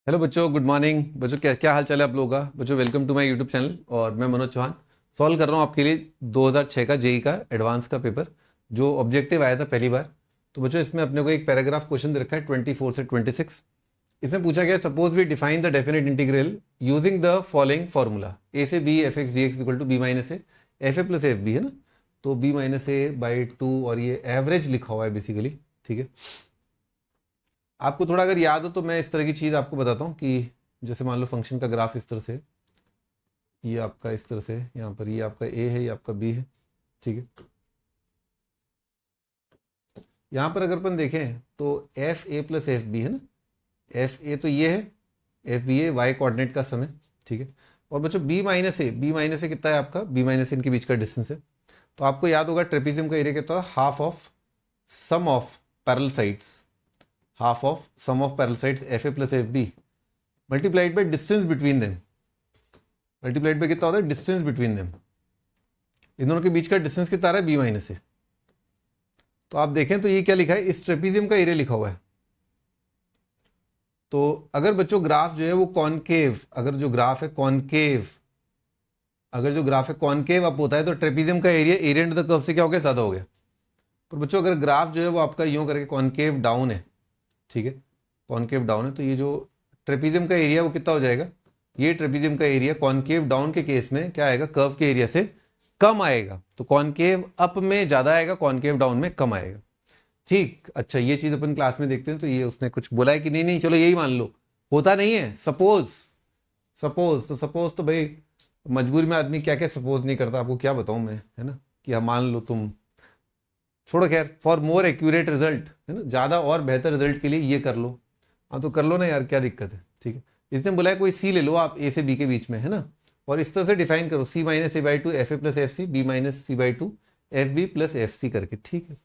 Hello बच्चों, good morning बच्चों। क्या क्या हाल चाल है आप लोगों का? बच्चों welcome to my YouTube channel. और मैं मनोज चौहान सॉल्व कर रहा हूँ आपके लिए 2006 का जेई का एडवांस का पेपर, जो ऑब्जेक्टिव आया था पहली बार। तो बच्चों इसमें अपने को एक पैराग्राफ क्वेश्चन दे रखा है 24 से 26। इसमें पूछा गया, suppose we define the definite integral using the following formula A से B F X D X equal to B minus A F A plus F B, है ना। तो B minus A by two, और ये average लिखा हुआ है basically, ठीक है। आपको थोड़ा अगर याद हो तो मैं इस तरह की चीज़ आपको बताता हूँ कि जैसे मान लो फंक्शन का ग्राफ इस तरह से, ये आपका इस तरह से, यहाँ पर ये आपका ए है, ये आपका बी है, ठीक है। यहाँ पर अगर अपन देखें तो F A plus F B है ना। एफ ए तो ये है, F B A Y coordinate का सम है, ठीक है। और बच्चों बी माइनस ए कितना है आपका? बी माइनस ए इनके बीच का डिस्टेंस है। तो आपको याद होगा ट्रेपीजियम का एरिया कितना है? Half of sum of parallel sides, half of sum of parallel sides F A plus F B multiplied by distance between them, multiplied by कितना होता है? Distance between them. इन दोनों के बीच का डिस्टेंस कितना आ रहा है? बी माइनस ए। तो आप देखें तो ये क्या लिखा है? इस ट्रेपीजियम का एरिया लिखा हुआ है। तो अगर बच्चों ग्राफ जो है वो कॉनकेव, अगर जो ग्राफ है कॉनकेव, अगर जो ग्राफ है कॉनकेव अप होता है तो ट्रेपीजियम का area area under the curve से क्या हो गया? ज्यादा हो गया। पर बच्चों अगर ग्राफ जो है वो आपका यूं करके कॉनकेव डाउन है, ठीक है, कॉनकेव डाउन है, तो ये जो ट्रेपीजियम का एरिया वो कितना हो जाएगा? ये ट्रेपीजियम का एरिया कॉनकेव डाउन के केस में क्या आएगा? कर्व के एरिया से कम आएगा। तो कॉनकेव अप में ज्यादा आएगा, कॉनकेव डाउन में कम आएगा। ठीक, अच्छा ये चीज अपन क्लास में देखते हैं। तो ये उसने कुछ बोला है कि नहीं नहीं चलो यही मान लो, होता नहीं है। सपोज, सपोज तो भाई मजबूरी में आदमी क्या क्या सपोज नहीं करता, आपको क्या बताऊं मैं, है ना। कि हाँ मान लो तुम, छोड़ो खैर, फॉर मोर एक्यूरेट रिजल्ट, है ना, ज्यादा और बेहतर रिजल्ट के लिए ये कर लो। हाँ तो कर लो ना यार, क्या दिक्कत है, ठीक है। इसने बोला है कोई सी ले लो आप ए से बी के बीच में, है ना, और इस तरह से डिफाइन करो C minus A by two F A plus F C B minus C by two F B plus F C करके, ठीक है।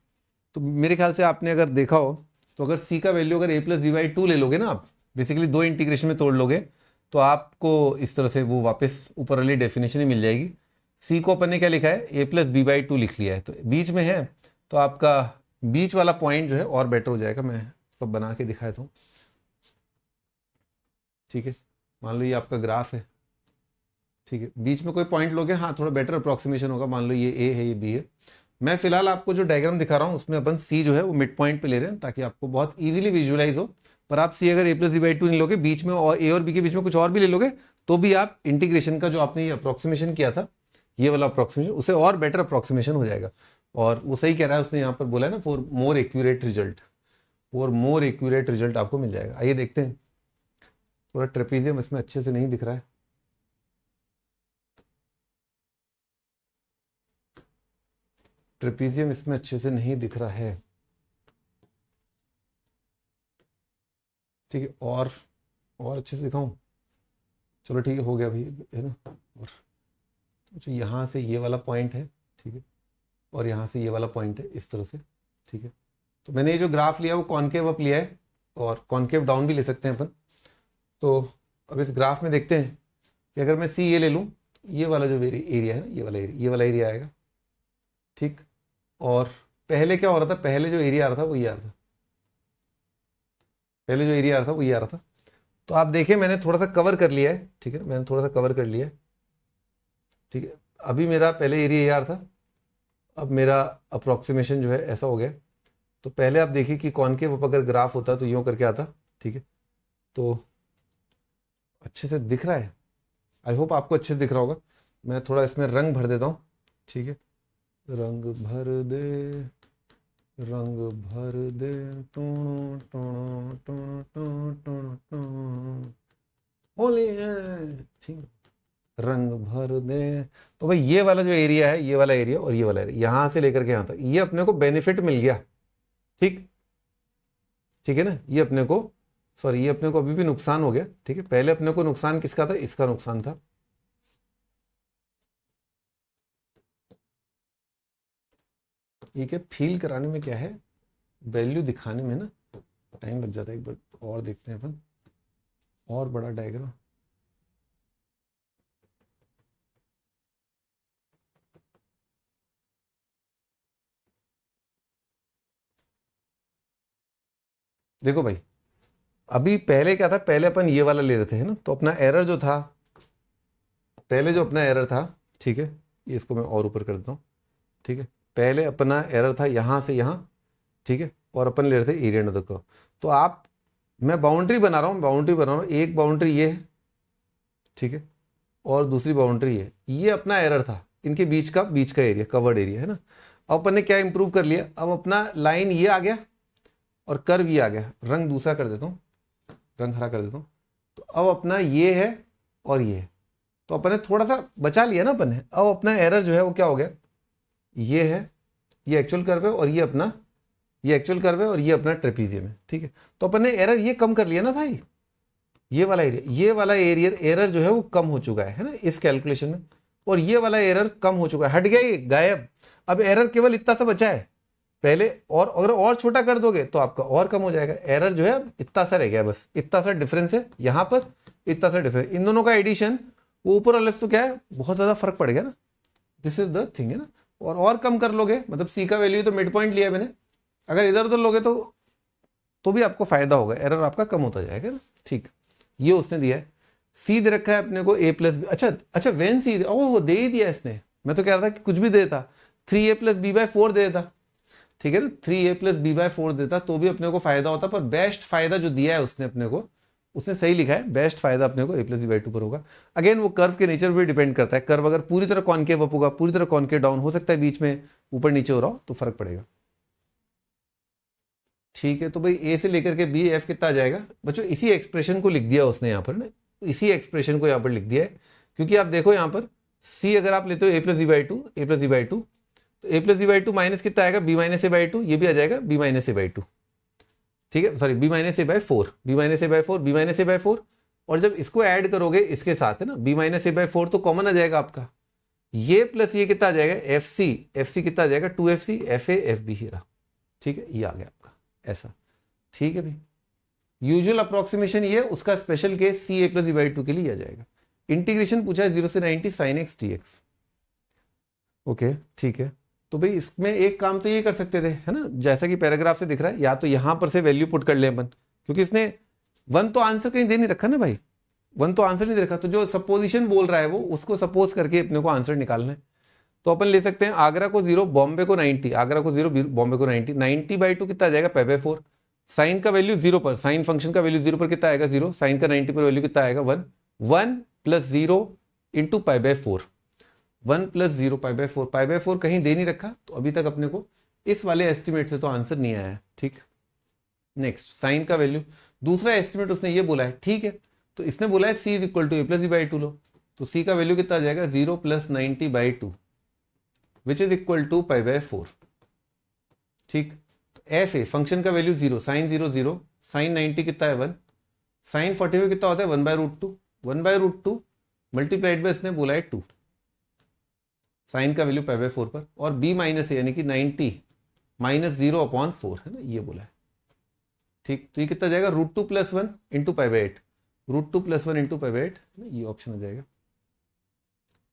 तो मेरे ख्याल से आपने अगर देखा हो तो अगर सी का वैल्यू अगर ए प्लस बी बाई टू ले लोगे ना आप, बेसिकली दो इंटीग्रेशन में तोड़ लोगे, तो आपको इस तरह से वो वापस ऊपर वाली डेफिनेशन ही मिल जाएगी। सी को अपन ने क्या लिखा है? ए प्लस बी बाई टू लिख लिया है, तो बीच में है। तो आपका बीच वाला पॉइंट जो है और बेटर हो जाएगा। मैं तो बना के दिखाया था, ठीक है। मान लो ये आपका ग्राफ है, ठीक है, बीच में कोई पॉइंट लोगे, हाँ थोड़ा बेटर अप्रोक्सीमेशन होगा। मान लो ये ए है, ये बी है। मैं फिलहाल आपको जो डायग्राम दिखा रहा हूँ उसमें अपन सी जो है वो मिड पॉइंट पे ले रहे हैं, ताकि आपको बहुत इजीली विजुअलाइज हो। पर आप सी अगर ए प्लस बी बाई टू नहीं लोगे, बीच में और ए और बी के बीच में कुछ और भी ले लोगे, तो भी आप इंटीग्रेशन का जो आपने ये अप्रोक्सीमेशन किया था, ये वाला अप्रोक्सीमेशन, उसे और बेटर अप्रोक्सीमेशन हो जाएगा। और वो सही कह रहा है, उसने यहाँ पर बोला है ना, for more accurate result, for more accurate result आपको मिल जाएगा। आइए देखते हैं। थोड़ा ट्रेपीजियम इसमें अच्छे से नहीं दिख रहा है, ट्रेपीजियम इसमें अच्छे से नहीं दिख रहा है, ठीक है। और अच्छे से दिखाऊं? चलो ठीक है, हो गया भाई, है ना। और जो यहाँ से ये वाला पॉइंट है, ठीक है, और यहाँ से ये वाला पॉइंट है, इस तरह से, ठीक है। तो मैंने ये जो ग्राफ लिया वो कॉनकेव अप लिया है, और कॉनकेव डाउन भी ले सकते हैं अपन। तो अब इस ग्राफ में देखते हैं कि अगर मैं सी ये ले लूँ, ये वाला जो एरिया है ना, ये वाला एरिया आएगा, ठीक। और पहले क्या हो रहा था? पहले जो एरिया आ रहा था वो ये आ रहा था, पहले जो एरिया आ रहा था वो ये आ रहा था। तो आप देखिए मैंने थोड़ा सा कवर कर लिया है, ठीक है, मैंने थोड़ा सा कवर कर लिया है, ठीक है। अभी मेरा पहले एरिया ये आ रहा था, अब मेरा अप्रोक्सीमेशन जो है ऐसा हो गया। तो पहले आप देखिए कि कॉनकेव अप अगर ग्राफ होता तो यूँ करके आता, ठीक है। तो अच्छे से दिख रहा है, आई होप आपको अच्छे से दिख रहा होगा। मैं थोड़ा इसमें रंग भर देता हूँ, ठीक है। रंग भर दे, रंग भर दे, टूणु टूणु टूणु टूणु टूणु टूणु, होली है, ठीक, रंग भर दे। तो भाई ये वाला जो एरिया है, ये वाला एरिया और ये वाला एरिया, यहां से लेकर के यहां तक, ये अपने को बेनिफिट मिल गया, ठीक, ठीक है ना। ये अपने को, सॉरी, ये अपने को अभी भी नुकसान हो गया, ठीक है। पहले अपने को नुकसान किसका था? इसका नुकसान था। ये क्या फील कराने में क्या है, वैल्यू दिखाने में ना टाइम लग जाता है। एक बार और देखते हैं अपन, और बड़ा डायग्राम। देखो भाई, अभी पहले क्या था, पहले अपन ये वाला ले रहे थे, है ना, तो अपना एरर जो था, पहले जो अपना एरर था, ठीक है, ये इसको मैं और ऊपर कर देता हूँ, ठीक है, पहले अपना एरर था यहाँ से यहाँ, ठीक है, और अपन ले रहे थे एरिया अंडर द कर्व। तो आप, मैं बाउंड्री बना रहा हूँ, बाउंड्री बना रहा हूँ, एक बाउंड्री ये है, ठीक है, और दूसरी बाउंड्री है, ये अपना एरर था, इनके बीच का एरिया, कवर्ड एरिया, है ना। अब अपन ने क्या इंप्रूव कर लिया, अब अपना लाइन ये आ गया और कर्व ये आ गया, रंग दूसरा कर देता हूँ, रंग हरा कर देता हूँ। तो अब अपना ये है और ये है, तो अपन ने थोड़ा सा बचा लिया ना अपन ने। अब अपना एरर जो है वो क्या हो गया, ये है, ये एक्चुअल कर्व है, और ये अपना, ये एक्चुअल कर्व है, और ये अपना ट्रेपीजियम है, ठीक है। तो अपन ने एरर ये कम कर लिया ना भाई, ये वाला एरिया, ये वाला एरिया एरर जो है वो कम हो चुका है ना, इस कैलकुलेशन में, और ये वाला एरर कम हो चुका है, हट गया, ये गायब। अब एरर केवल इतना सा बचा है पहले, और अगर और छोटा कर दोगे तो आपका और कम हो जाएगा। एरर जो है अब इतना सा रह गया, बस इतना सा डिफरेंस है यहाँ पर, इतना सा डिफरेंस, इन दोनों का एडिशन, वो ऊपर वाले से तो क्या है, बहुत ज्यादा फर्क पड़ गया ना, दिस इज द थिंग, है ना। और कम कर लोगे, मतलब सी का वैल्यू तो मिड पॉइंट लिया मैंने, अगर इधर उधर लोगे तो भी आपको फायदा होगा, एरर आपका कम होता जाएगा ना, ठीक। ये उसने दिया है, सी दे रखा है अपने को ए प्लस बी, अच्छा वेन सी, ओह दे ही दिया इसने, मैं तो कह रहा था कि कुछ भी देता, 3a प्लस बी बाय 4 दे देता, ठीक है ना, 3a प्लस बी बाय 4 देता तो भी अपने को फायदा होता, पर बेस्ट फायदा जो दिया है उसने अपने को, उसने सही लिखा है, बेस्ट फायदा अपने को a प्लस बी बाई 2 पर होगा। अगेन वो कर्व के नेचर पर डिपेंड करता है, कर्व अगर पूरी तरह कॉनकेव अप होगा, पूरी तरह कॉनकेव डाउन हो सकता है, बीच में ऊपर नीचे हो रहा हो तो फर्क पड़ेगा, ठीक है। तो भाई ए से लेकर के बी, एफ कितना आ जाएगा बच्चों, इसी एक्सप्रेशन को लिख दिया उसने यहाँ पर ना, इसी एक्सप्रेशन को यहाँ पर लिख दिया है, क्योंकि आप देखो यहाँ पर सी अगर आप लेते हो A plus B by 2, A plus B by 2, तो A plus B by 2 minus कितना आएगा, बी माइनस ए बाई 2, ये भी आ जाएगा बी माइनस ए बाई 2, ठीक है, sorry B minus A by 4, B minus A by 4, B minus A by 4, और जब इसको ऐड करोगे इसके साथ, है ना, बी माइनस ए बाई 4 तो कॉमन आ जाएगा आपका, ये प्लस ये कितना आ जाएगा, एफ सी कितना आ जाएगा, 2fc, F A F B, हीरा, ठीक है, ये आ गया आपका ऐसा, ठीक है भाई। यूजुअल अप्रोक्सीमेशन ये, उसका special case C A plus B by 2 के लिए आ जाएगा। इंटीग्रेशन पूछा है 0 से 90 sine x D x, okay ठीक है। तो भाई इसमें एक काम तो ये कर सकते थे, है ना, जैसा कि पैराग्राफ से दिख रहा है, या तो यहां पर से वैल्यू पुट कर ले अपन, क्योंकि इसने वन तो आंसर कहीं दे नहीं रखा ना भाई, वन तो आंसर नहीं दे रखा, तो जो सपोजिशन बोल रहा है वो उसको सपोज करके अपने को आंसर निकालना है। तो अपन ले सकते हैं आगरा को 0, बॉम्बे को 90, आगरा को 0, बॉम्बे को 90, 90 बाई 2 कितना आ जाएगा, पाई बाई 4, साइन का वैल्यू 0 पर, साइन फंक्शन का वैल्यू 0 पर कितना आएगा 0, साइन का 90 पर वैल्यू कितना आएगा 1, 1 plus 0 into pi by 4, 1 plus 0 pi by 4, pi by 4 कहीं दे नहीं रखा, तो अभी तक अपने को इस वाले एस्टिमेट से तो आंसर नहीं आया है, ठीक। नेक्स्ट साइन का वैल्यू, दूसरा एस्टिमेट उसने ये बोला है, ठीक है, तो इसने बोला है C is equal to A plus B by 2 लो, तो सी का वैल्यू कितना आ जाएगा 0 plus 90 by 2 which is equal to pi by 4, ठीक। तो एफ ए फंक्शन का वैल्यू 0, साइन 0 0, साइन 90 कितना है 1, साइन 45 कितना होता है 1 by root 2, 1 by root 2 multiplied by इसने बोला है 2, साइन का वैल्यू पाई बाई 4 पर, और बी माइनस यानी कि 90 माइनस 0 अपॉन 4, है ना, ये बोला है, ठीक। तो ये कितना जाएगा root 2 plus 1 into pi by 8, root 2 plus 1 into pi by 8, ये ऑप्शन हो जाएगा,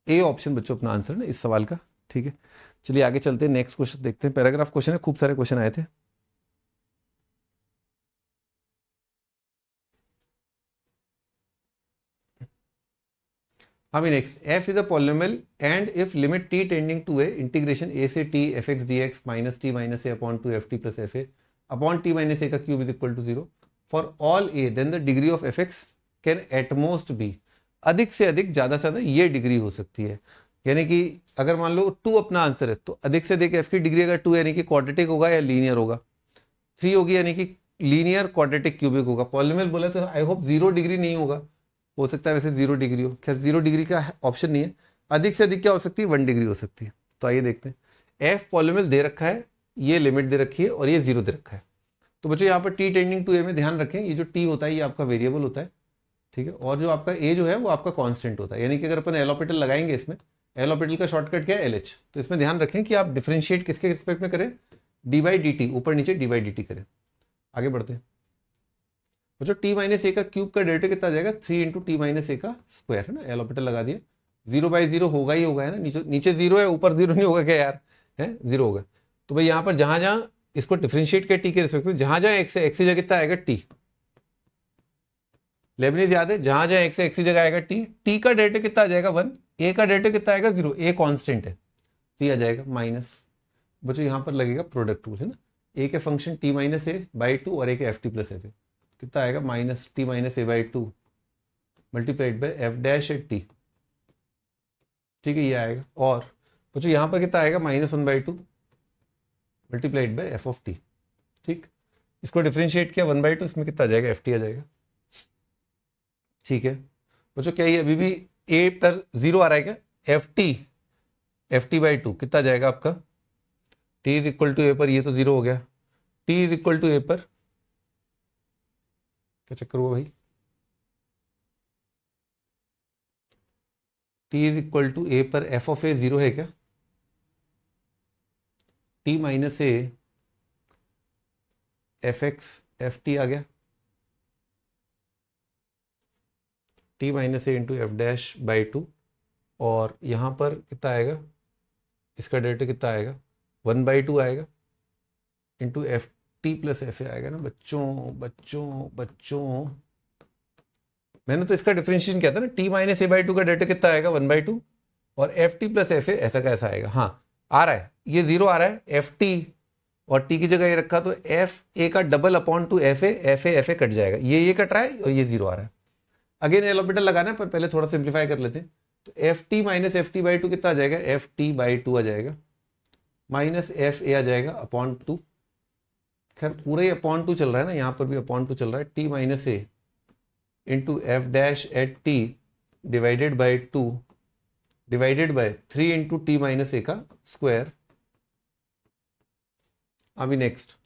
ए ऑप्शन बच्चों अपना आंसर ना इस सवाल का, ठीक है। चलिए आगे चलते हैं, नेक्स्ट क्वेश्चन देखते हैं, पैराग्राफ क्वेश्चन है, खूब सारे क्वेश्चन आए थे। हाँ next, f is a polynomial and if limit t tending to A integration a से t F X D X minus T minus A upon two F T plus F A upon T minus A का cube is equal to 0 for all a, then the degree of F X can at most be, अधिक से अधिक ज्यादा से ज्यादा ये degree हो सकती है, यानी कि अगर मान लो 2 अपना आंसर है, तो अधिक से अधिक f की डिग्री अगर 2 यानी कि क्वाड्रेटिक होगा या लीनियर होगा, 3 होगी यानी कि लीनियर क्वाड्रेटिक क्यूबिक होगा, पॉलिनोमियल बोला तो आई होप 0 डिग्री नहीं होगा, हो सकता है वैसे 0 डिग्री हो, खैर 0 डिग्री का ऑप्शन नहीं है, अधिक से अधिक क्या हो सकती है 1 डिग्री हो सकती है। तो आइए देखते हैं, एफ पॉलिनोमियल दे रखा है, ये लिमिट दे रखी है और ये 0 दे रखा है, तो बच्चों यहाँ पर टी टेंडिंग टू ए में ध्यान रखें, ये जो टी होता है ये आपका वेरिएबल होता है, ठीक है, और जो आपका ए जो है वो आपका कॉन्स्टेंट होता है, यानी कि अगर अपन एल ऑर्बिटल लगाएंगे इसमें, एल ऑर्बिटल का शॉर्टकट क्या है LH, तो इसमें ध्यान रखें कि आप डिफरेंशिएट किसके रिस्पेक्ट में करें, डी बाई डी टी, ऊपर नीचे डी बाई डी टी करें। आगे बढ़ते हैं बच्चों, टी माइनस ए का क्यूब का डेरिवेटिव कितना आ जाएगा 3 इंटू टी माइनस ए का स्क्वायर, है ना, एल ऑर्बिटल लगा दिया, 0 बाई 0 होगा ही होगा, है ना, नीचे 0 है ऊपर 0 नहीं होगा क्या यार, है 0 होगा। तो भाई यहाँ पर जहां जहां इसको डिफरेंशिएट किया टी के रिस्पेक्ट में, जहां जहां एक्स है, एक्स की जगह कितना आएगा टी, लेबनीज याद है, जहां जहां एक्स है एक्स की जगह आएगा टी, टी का डेरिवेटिव कितना आ जाएगा 1, ए का डेरिवेटिव कितना आएगा 0, ए कांस्टेंट है, तो ये आ जाएगा माइनस, बच्चों यहाँ पर लगेगा प्रोडक्ट रूल है ना, ए के function T minus A by two और ए के एफ टी प्लस एफ ए, कितना आएगा minus T minus A by two multiplied by F dash at T, ठीक है ये आएगा। और बच्चों यहाँ पर कितना आएगा minus one by two multiplied by F of T, ठीक, इसको डिफ्रेंशिएट किया 1/2, इसमें कितना आ जाएगा एफ टी आ जाएगा, ठीक है। बच्चों क्या ये अभी भी ए पर 0 आ रहा है क्या, एफ टी बाई टू कितना जाएगा आपका, T is equal to A पर, ये तो 0 हो गया, T is equal to A पर, क्या चक्कर हुआ भाई, T is equal to A पर एफ ऑफ ए 0 है क्या, T minus A F X F T आ गया, T minus A into F dash by two, और यहाँ पर कितना आएगा, इसका डेरिवेटिव कितना आएगा 1/2 आएगा into F T plus F ए आएगा ना बच्चों, बच्चों मैंने तो इसका डिफरेंशिएशन किया था ना, T minus A by two का डेरिवेटिव कितना आएगा 1/2 और एफ टी प्लस एफ ए ऐसा कैसा आएगा, हाँ आ रहा है, ये 0 आ रहा है, एफ टी और टी की जगह ये रखा तो एफ ए का डबल अपॉन टू एफ ए कट जाएगा, ये कट रहा है और ये 0 आ रहा है। अगेन एल ऑर्बिटल लगाना है पर पहले थोड़ा सिंप्लीफाई कर लेते हैं, तो F T minus F T by to कितना आ जाएगा, एफ टी बाई टू आ जाएगा माइनस एफ ए आ जाएगा अपॉन टू, खैर पूरा ही अपॉन टू चल रहा है ना, यहाँ पर भी अपॉन टू चल रहा है, T minus A into F dash at T divided by two divided by 3 into T minus A का स्क्वायर। अभी नेक्स्ट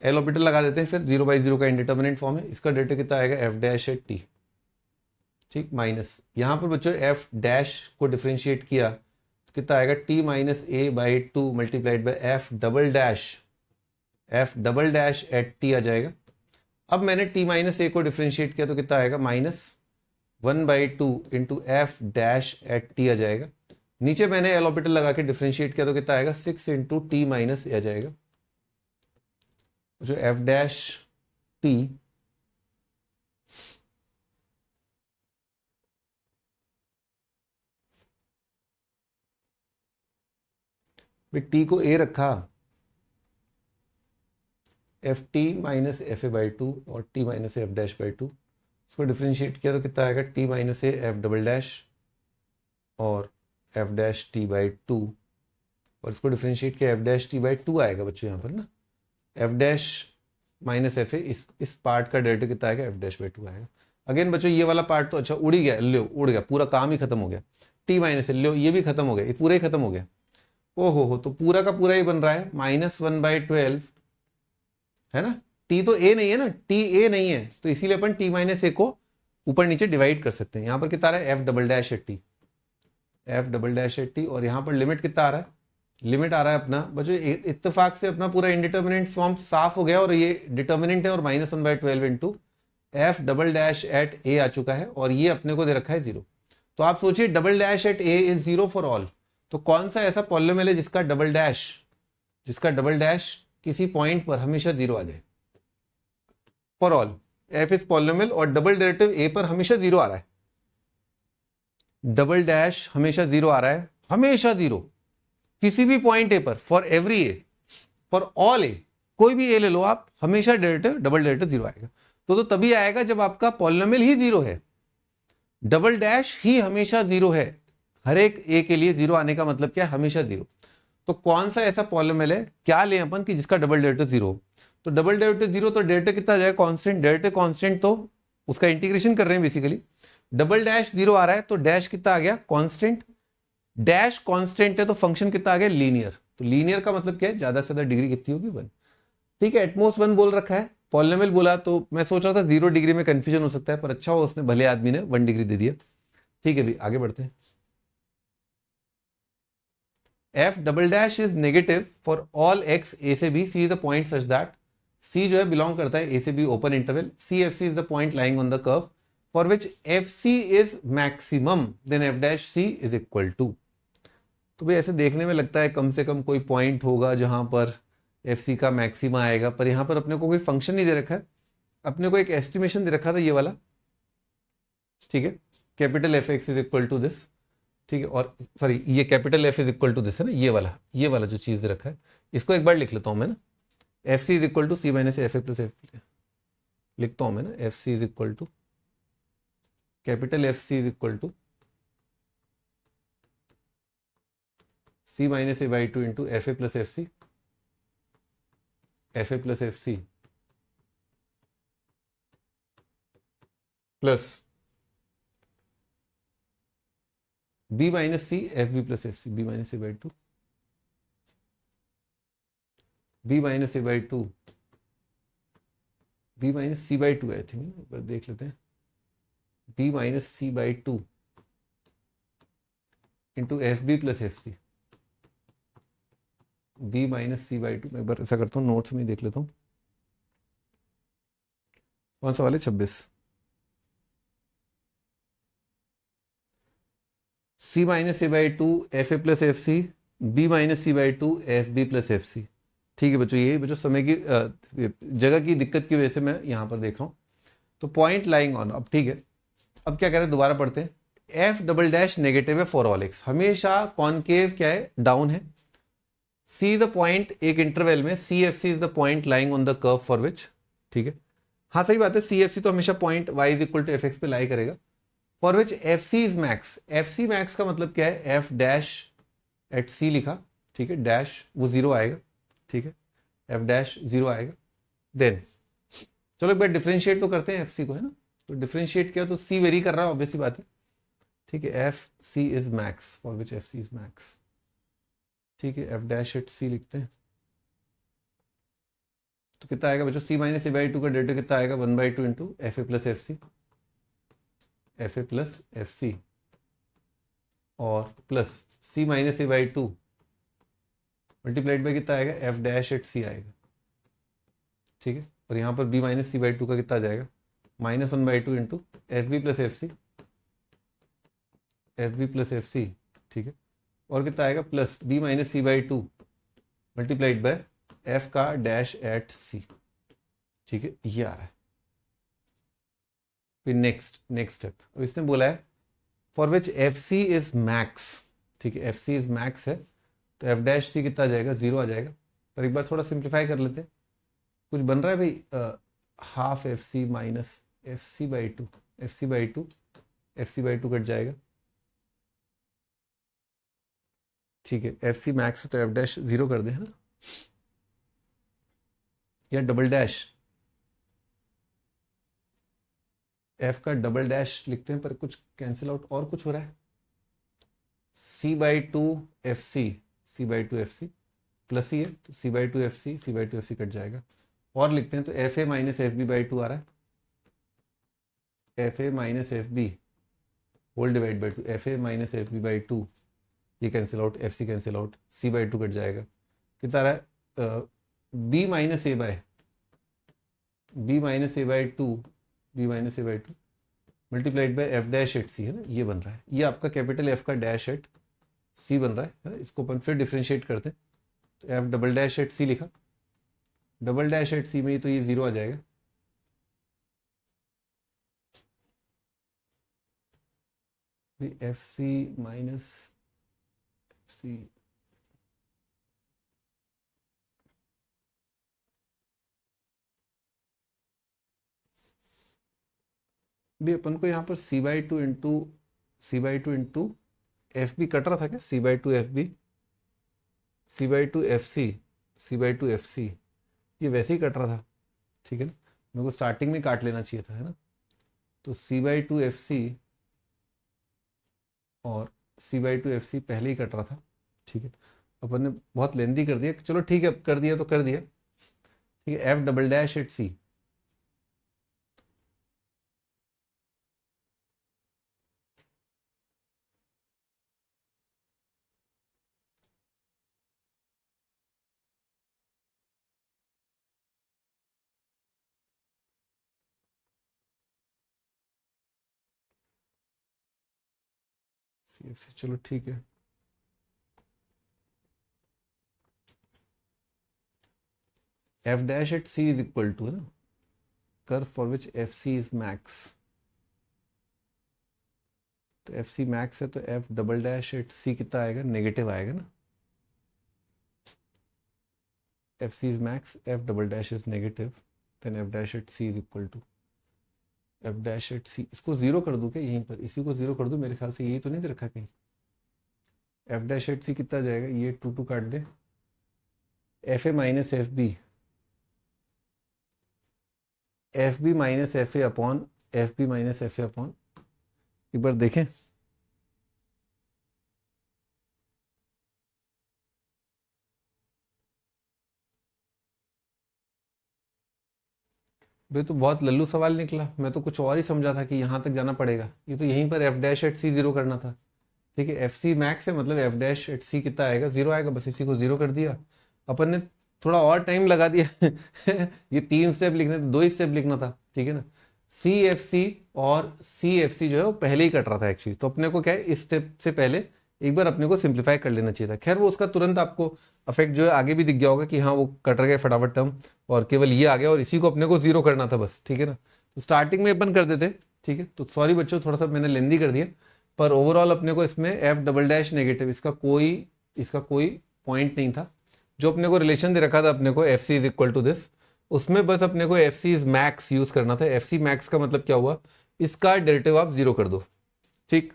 एल ऑर्बिटल लगा देते हैं, फिर 0/0 का इंडिटर्मिनेंट फॉर्म है, इसका डेरिवेटिव कितना आएगा एफ डैश एट टी, ठीक, माइनस यहाँ पर बच्चों एफ डैश को डिफ्रेंशिएट किया तो कितना आएगा T minus A by two multiplied by F double dash at T आ जाएगा। अब मैंने टी माइनस ए को डिफ्रेंशिएट किया तो कितना आएगा minus 1/2 into F dash at T आ जाएगा, नीचे मैंने एल ऑर्बिटल लगा के डिफ्रेंशिएट किया तो कितना आएगा 6 इंटू टी माइनस ए आ जाएगा, जो एफ डैश टी टी को ए रखा, F T minus F A by two और T minus F dash by two, इसको डिफ्रेंशिएट किया तो कितना आएगा T minus A F double dash और F dash T by two, और इसको डिफ्रेंशिएट किया F dash T by two आएगा बच्चों यहाँ पर ना, F dash minus F A, इस पार्ट का डेरिवेटिव कितना आएगा एफ डैश बाई टू आएगा। अगेन बच्चों ये वाला पार्ट तो अच्छा उड़ ही गया, लो उड़ गया, पूरा काम ही खत्म हो गया, टी माइनस लो ये भी खत्म हो गया, ये पूरा ही खत्म हो गया, हो तो पूरा का पूरा ही बन रहा है -1/12 है ना, टी तो ए नहीं है ना, टी ए नहीं है तो इसीलिए अपन टी माइनस ए को ऊपर नीचे डिवाइड कर सकते हैं। यहाँ पर कितना आ रहा है F double dash at T और यहाँ पर लिमिट कितना आ रहा है, लिमिट आ रहा है अपना बच्चों इत्तेफाक से अपना पूरा इंडिटर्मिनेंट फॉर्म साफ हो गया और ये डिटर्मिनेंट है और -1/12 into F double dash at A आ चुका है और ये अपने को दे रखा है 0। तो आप सोचिए double dash at A is 0 for all, तो कौन सा ऐसा पॉलिनोमियल है जिसका डबल डैश किसी पॉइंट पर हमेशा 0 आ जाए, for all F is polynomial और डबल डेरिवेटिव ए पर हमेशा 0 आ रहा है, डबल डैश हमेशा 0 आ रहा है, हमेशा 0 किसी भी पॉइंट ए पर, for every A, for all A, कोई भी ए ले लो आप, हमेशा डेरिवेटिव डबल डेरिवेटिव 0 आएगा। तो तभी आएगा जब आपका पॉलिनोमियल ही 0 है, डबल डैश ही हमेशा 0 है, हर एक ए के लिए 0 आने का मतलब क्या है, हमेशा 0। तो कौन सा ऐसा पॉलिनोमियल है, क्या लें अपन कि जिसका डबल डेरिवेटिव 0, तो डबल डेरिवेटिव 0 तो डेरिवेटिव कितना आ जाएगा कांस्टेंट, डेरिवेटिव कांस्टेंट तो उसका इंटीग्रेशन कर रहे हैं बेसिकली, डबल डैश 0 आ रहा है तो डैश कितना आ गया कांस्टेंट, डैश कांस्टेंट है तो फंक्शन कितना आ गया लीनियर, तो लीनियर का मतलब क्या है ज्यादा से ज्यादा डिग्री कितनी होगी 1, ठीक है, एटमोस्ट 1 बोल रखा है, पॉलिनोमियल बोला तो मैं सोच रहा था 0 डिग्री में कंफ्यूजन हो सकता है, पर अच्छा हो उसने भले आदमी ने 1 डिग्री दे दिया। ठीक है भी आगे बढ़ते हैं, F double dash is negative for all X A से B, C is the point such that, C जो है बिलोंग करता है ए से B open interval, C F C is the point lying on the curve for which F C is maximum, then F dash C is equal to. तो भाई ऐसे देखने में लगता है कम से कम कोई पॉइंट होगा जहां पर एफ सी का मैक्सिमा आएगा, पर यहां पर अपने को कोई फंक्शन नहीं दे रखा है, अपने को एक एस्टिमेशन दे रखा था ये वाला ठीक है, capital F X is equal to this, ठीक है, और सॉरी ये capital F is equal to this है ना, ये वाला जो चीज रखा है, इसको एक बार लिख लेता हूं मैं ना, F C is equal to C minus F A plus F, लिखता हूं मैं ना, F C is equal to capital F C is equal to C minus A by two into F A plus F C, F A plus F C plus B minus C F B plus F C, B minus A by two, B minus A by two, B minus C by to I think, एक बार देख लेते हैं, B minus C by two into F B plus F C, B minus C by two, मैं एक बार ऐसा करता हूँ नोट्स में देख लेता हूँ, कौन सा वाले 26, C minus A by two F A plus F C, B minus C by two F B plus F C. ठीक है बच्चों, ये बच्चों समय की जगह की दिक्कत की वजह से मैं यहाँ पर देख रहा हूँ। तो पॉइंट लाइंग ऑन, अब ठीक है, अब क्या कह रहे हैं दोबारा पढ़ते हैं, एफ डबल डैश नेगेटिव है फॉर ऑल एक्स, हमेशा कॉनकेव क्या है, डाउन है। सी द पॉइंट, एक इंटरवल में C F C is the point lying on the curve for which, ठीक है, हाँ सही बात है, सी एफ सी तो हमेशा point Y is equal to F X पे लाई करेगा, for which F C is max. F C max का मतलब क्या है, एफ डैश एट सी लिखा, ठीक है, डैश वो जीरो आएगा, ठीक है, एफ डैश जीरो आएगा। देन चलो एक बार डिफ्रेंशिएट तो करते हैं एफ सी को, है ना, तो डिफ्रेंशिएट किया तो सी वेरी कर रहा है, ऑब्वियसली बात है, ठीक है, F C is max for which F C is max, ठीक है, एफ डैश एट सी लिखते हैं, तो कितना आएगा बच्चों, C minus A by two का डेटा कितना आएगा, 1/2 into F A plus F C, F A plus F C, और plus C minus A by two multiplied by कितना आएगा, एफ डैश एट सी आएगा, ठीक है, और यहाँ पर B minus C by two का कितना आ जाएगा, -1/2 into F B plus F C, F B plus F C, ठीक है, और कितना आएगा, plus B minus C by two multiplied by F का डैश एट सी, ठीक है, ये आ रहा है। फिर नेक्स्ट स्टेप, अब इसने बोला है for which F C is max, ठीक है, एफ सी इज मैक्स है, तो एफ डैश सी कितना आ जाएगा, जीरो आ जाएगा। पर एक बार थोड़ा सिंप्लीफाई कर लेते हैं, कुछ बन रहा है भाई, half F C minus F C by two, F C by two, F C by two cut जाएगा, ठीक है, एफ सी मैक्स तो एफ डैश जीरो कर दे, है ना, या डबल डैश, एफ का डबल डैश लिखते हैं, पर कुछ कैंसिल आउट और कुछ हो रहा है, C by two F C, C by two F C plus ही है, तो C by two F C, C by two F C cut जाएगा, और लिखते हैं तो F A minus F B by two आ रहा है, F A minus F B whole divide by two, F A minus F B by two, ये cancel out, F C cancel out, C by two cut जाएगा, कितना आ रहा है, B minus A by, B minus A by two, B minus A by two multiplied by F dash at C, है ना, ये बन रहा है, ये आपका कैपिटल एफ का डैश एट सी बन रहा है ना, इसको अपन फिर डिफ्रेंशिएट करते हैं, तो एफ डबल डैश एट सी लिखा, डबल डैश एट सी में तो ये जीरो आ जाएगा, F C minus F C, भी अपन को यहाँ पर C by two into C by two into F B cut रहा था क्या, C by two F B, C by two F C, C by two F C, ये वैसे ही कट रहा था, ठीक है ना, मेरे को स्टार्टिंग में काट लेना चाहिए था, है ना, तो C by two F C और सी बाई टू एफ सी पहले ही कट रहा था, ठीक है, अपन ने बहुत लेंदी कर दिया, चलो ठीक है, कर दिया तो कर दिया, ठीक है, F double dash at C, C F C, चलो ठीक है, F dash at C is equal to, है ना, curve for which F C is max, तो एफ सी मैक्स है तो F double dash at C कितना आएगा, नेगेटिव आएगा ना। F C is max, F double dash is negative, then F dash at C is equal to F dash at C. इसको zero कर दूं क्या यहीं पर, इसी को जीरो कर दूं, मेरे ख्याल से यही तो नहीं दे रखा कहीं। एफ डैश एट सी कितना जाएगा, ये टू टू काट दे, F A minus F B, F B minus F A upon F B minus F A upon, एक बार देखें। भाई तो बहुत लल्लू सवाल निकला, मैं तो कुछ और ही समझा था कि यहाँ तक जाना पड़ेगा। ये तो यहीं पर F dash at C zero करना था। ठीक है, एफ सी मैक्स है मतलब एफ डैश एट सी कितना आएगा, जीरो आएगा, बस इसी को जीरो कर दिया। अपन ने थोड़ा और टाइम लगा दिया ये 3 स्टेप लिखने थे, 2 ही स्टेप लिखना था। ठीक है ना, सी एफ सी और सी एफ सी जो है वो पहले ही कट रहा था एक्चुअली, तो अपने को क्या है इस स्टेप से पहले एक बार अपने को सिंप्लीफाई कर लेना चाहिए था। खैर वो उसका तुरंत आपको अफेक्ट जो है आगे भी दिख गया होगा कि हाँ वो कट गए फटाफट टर्म, और केवल ये आ गया और इसी को अपने को जीरो करना था बस। ठीक है ना, तो स्टार्टिंग में अपन कर देते। ठीक है, तो सॉरी बच्चों थोड़ा सा मैंने लेंदी कर दिया, पर ओवरऑल अपने को इसमें एफ डबल डैश नेगेटिव इसका कोई पॉइंट नहीं था। जो अपने को रिलेशन दे रखा था अपने को F C is equal to this, उसमें बस अपने को F C is max use करना था। एफ सी मैक्स का मतलब क्या हुआ, इसका डेरिवेटिव आप जीरो कर दो। ठीक,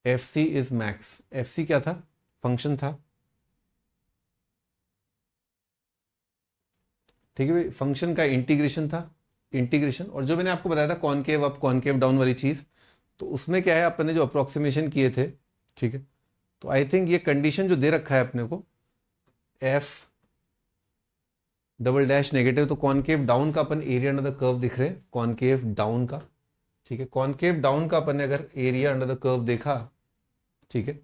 F C is max, F C क्या था, फंक्शन था। ठीक है भाई, फंक्शन का इंटीग्रेशन था, इंटीग्रेशन। और जो मैंने आपको बताया था कॉनकेव अप कॉनकेव डाउन वाली चीज, तो उसमें क्या है अपन ने जो अप्रोक्सीमेशन किए थे। ठीक है, तो आई थिंक ये कंडीशन जो दे रखा है अपने को एफ डबल डैश नेगेटिव, तो कॉनकेव डाउन का अपन एरिया अंडर द कर्व दिख रहे हैं, कॉनकेव डाउन का। ठीक है, कॉनकेव डाउन का अपन ने अगर एरिया अंडर द कर्व देखा, ठीक है,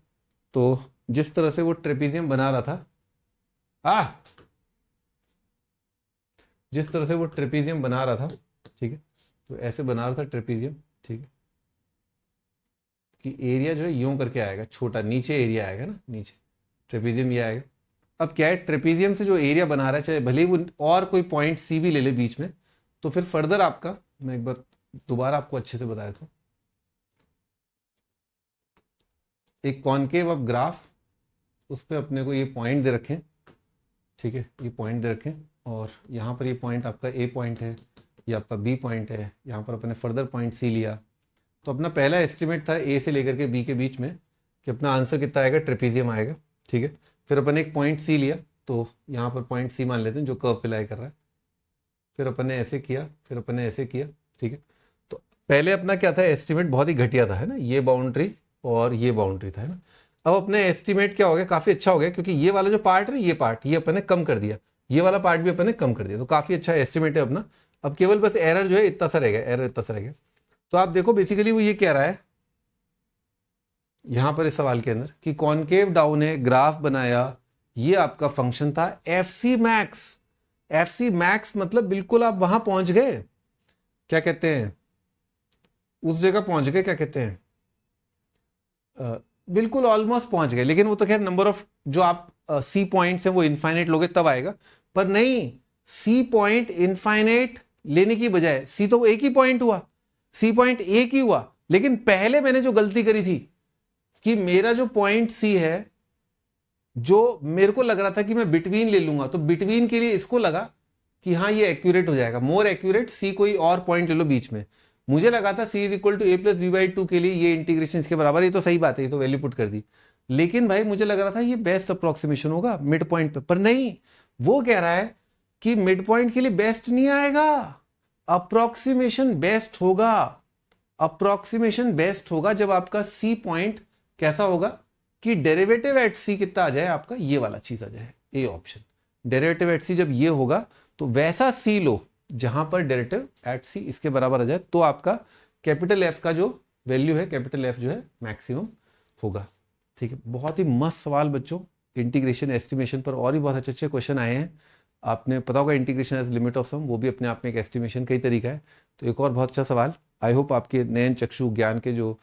तो जिस तरह से वो ट्रेपीजियम बना रहा था, जिस तरह से वो ट्रेपीजियम बना रहा था, ठीक है, तो ऐसे बना रहा था ट्रेपीजियम। ठीक है, कि एरिया जो है यूं करके आएगा, छोटा नीचे एरिया आएगा ना, नीचे ट्रेपीजियम ये आएगा। अब क्या है, ट्रेपीजियम से जो एरिया बना रहा है, चाहे भले ही वो और कोई पॉइंट सी भी ले ले बीच में, तो फिर फर्दर आपका, मैं एक बार दोबारा आपको अच्छे से बताया था, एक कॉनकेव ऑफ ग्राफ, उस पर अपने को ये पॉइंट दे रखें। ठीक है, ये पॉइंट दे रखें, और यहाँ पर ये पॉइंट आपका ए पॉइंट है, ये आपका बी पॉइंट है, यहाँ पर अपने फर्दर पॉइंट सी लिया। तो अपना पहला एस्टिमेट था ए से लेकर के बी के बीच में कि अपना आंसर कितना आएगा, ट्रेपीजियम आएगा। ठीक है, फिर अपन एक पॉइंट सी लिया, तो यहाँ पर पॉइंट सी मान लेते हैं जो कर्व पे लाई कर रहा है। फिर अपन ने ऐसे किया, फिर अपन ने ऐसे किया। ठीक है, तो पहले अपना क्या था, एस्टिमेट बहुत ही घटिया था, है ना, ये बाउंड्री और ये बाउंड्री था, है ना। अब अपने एस्टिमेट क्या हो गया, काफ़ी अच्छा हो गया, क्योंकि ये वाला जो पार्ट है, ये पार्ट ये अपन ने कम कर दिया, ये वाला पार्ट भी अपन ने कम कर दिया, तो काफ़ी अच्छा एस्टिमेट है अपना। अब केवल बस एरर जो है इतना सा रह गया, एरर इतना सा रह गया। तो आप देखो बेसिकली वो ये कह रहा है यहां पर इस सवाल के अंदर कि कॉनकेव डाउन है, ग्राफ बनाया, ये आपका फंक्शन था F C max. F C max मतलब बिल्कुल आप वहां पहुंच गए, क्या कहते हैं, उस जगह पहुंच गए, क्या कहते हैं, बिल्कुल ऑलमोस्ट पहुंच गए। लेकिन वो तो खैर नंबर ऑफ जो आप सी पॉइंट्स हैं वो इनफाइनाइट लोगे तब आएगा, पर नहीं, सी पॉइंट इनफाइनाइट लेने की बजाय सी तो एक ही पॉइंट हुआ, सी पॉइंट एक ही हुआ। लेकिन पहले मैंने जो गलती करी थी कि मेरा जो पॉइंट सी है, जो मेरे को लग रहा था कि मैं बिटवीन ले लूंगा, तो बिटवीन के लिए इसको लगा कि हाँ ये एक्यूरेट हो जाएगा, मोर एक्यूरेट, सी कोई और पॉइंट ले लो बीच में। मुझे लगा था C is equal to A plus B by two के लिए ये इंटीग्रेशन इसके बराबर, ये तो सही बात है, ये तो वैल्यू पुट कर दी। लेकिन भाई मुझे लग रहा था ये बेस्ट अप्रोक्सीमेशन होगा मिड पॉइंट पर नहीं, वो कह रहा है कि मिड पॉइंट के लिए बेस्ट नहीं आएगा, अप्रोक्सीमेशन बेस्ट होगा। अप्रोक्सीमेशन बेस्ट होगा जब आपका सी पॉइंट कैसा होगा कि डेरिवेटिव एट सी कितना आ जाए, आपका ये वाला चीज आ जाए, ए ऑप्शन। डेरिवेटिव एट सी जब ये होगा तो वैसा सी लो जहां पर डेरिवेटिव एट सी इसके बराबर आ जाए, तो आपका कैपिटल एफ का जो वैल्यू है, कैपिटल एफ जो है मैक्सिमम होगा। ठीक है, बहुत ही मस्त सवाल बच्चों, इंटीग्रेशन एस्टिमेशन पर और भी बहुत अच्छे अच्छे क्वेश्चन आए हैं। आपने पता होगा integration age limit of some, वो भी अपने आप में एक एस्टिमेशन का ही तरीका है। तो एक और बहुत अच्छा सवाल, आई होप आपके नयन चक्षु ज्ञान के जो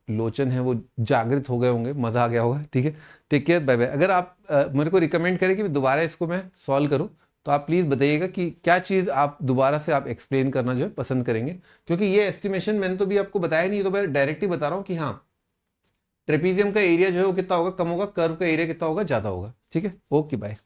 लोचन है वो जागृत हो गए होंगे, मजा आ गया होगा। ठीक है, टेक केयर, बाय बाय। अगर आप मेरे को रिकमेंड करें कि दोबारा इसको मैं सॉल्व करूं, तो आप प्लीज़ बताइएगा कि क्या चीज़ आप दोबारा से आप एक्सप्लेन करना जो है पसंद करेंगे, क्योंकि ये एस्टिमेशन मैंने तो भी आपको बताया नहीं, तो मैं डायरेक्ट ही बता रहा हूँ कि हाँ ट्रेपीजियम का एरिया जो है वो कितना होगा, कम होगा, कर्व का एरिया कितना होगा, ज़्यादा होगा। ठीक है, ओके बाय।